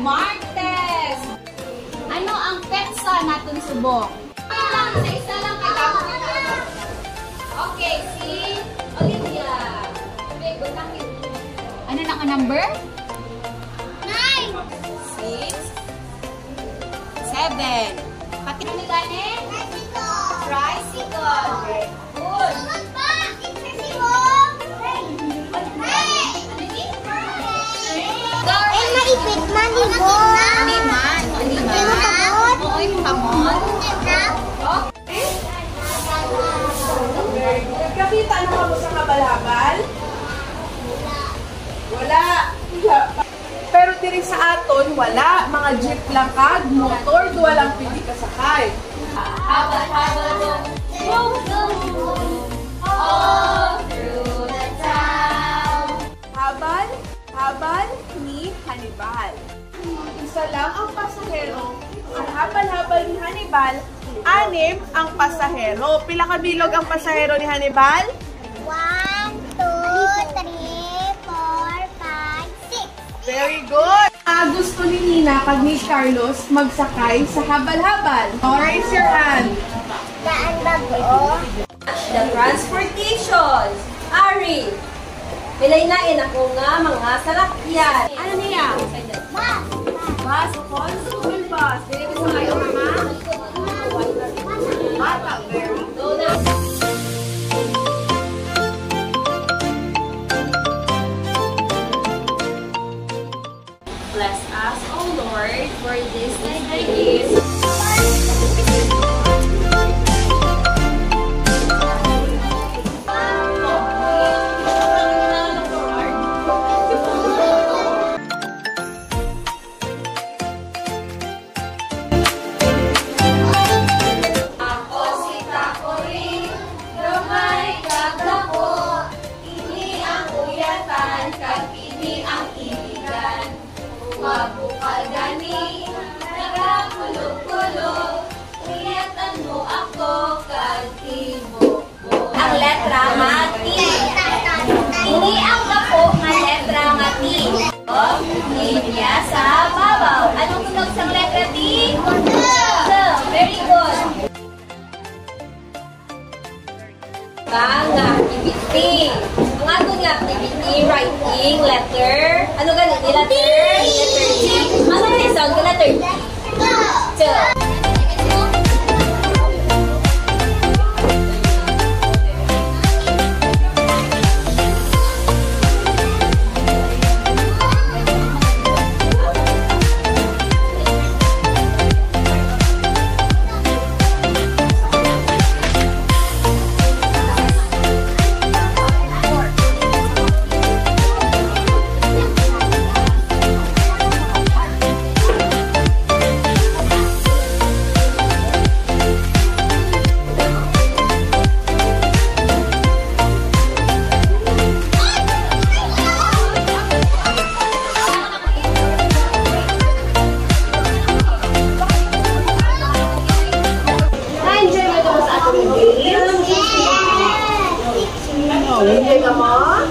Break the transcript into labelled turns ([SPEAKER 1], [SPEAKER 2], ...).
[SPEAKER 1] Martes! Ano ang petsa natin subok? Isa lang kay okay, si Olivia. Ano na ka number? 9! 6 7 Pati ano gani? Tricycle! Very good! Sunod pa!
[SPEAKER 2] Eh, maipit man, ibo.
[SPEAKER 1] Aliman. Oo, yung kamon.
[SPEAKER 3] Okay. Nagkakita na mo sa kabal-habal? Wala. Pero diri sa aton, wala. Mga jeep lang kag, motor, walang pili kasakay.
[SPEAKER 1] Habal-habal, all through the town.
[SPEAKER 3] Habal ni Hannibal. Isa lang ang pasahero. Sa habal-habal ni Hannibal, 6 ang pasahero. Pila ka bilog ang pasahero ni Hannibal?
[SPEAKER 2] 1, 2, 3, 4, 5, 6.
[SPEAKER 3] Very good! Gusto ni Nina pag ni Carlos magsakay sa habal-habal. Raise your hand.
[SPEAKER 2] Daan bago.
[SPEAKER 4] The transportation. Ari, pilainain ako nga mga salakyan.
[SPEAKER 1] Ano niya?
[SPEAKER 3] Bus, school bus. Dili ko sa kayo, mama? Bata, very good.
[SPEAKER 4] Bless us, O Lord, for this is the gift.
[SPEAKER 1] Mabukal gani, nagakulog-kulog, iyatan mo ako kag-ibok.
[SPEAKER 4] Ang letra nga T. Ini ang kapo nga letra nga T. Linya sa babaw. Anong tunog sa letra T? Very good. Nga activity. Ang atong activity, writing letter. Ano ganun? Letter T. Ano yung sound ko letter T? T.
[SPEAKER 3] Enjoy ka mo?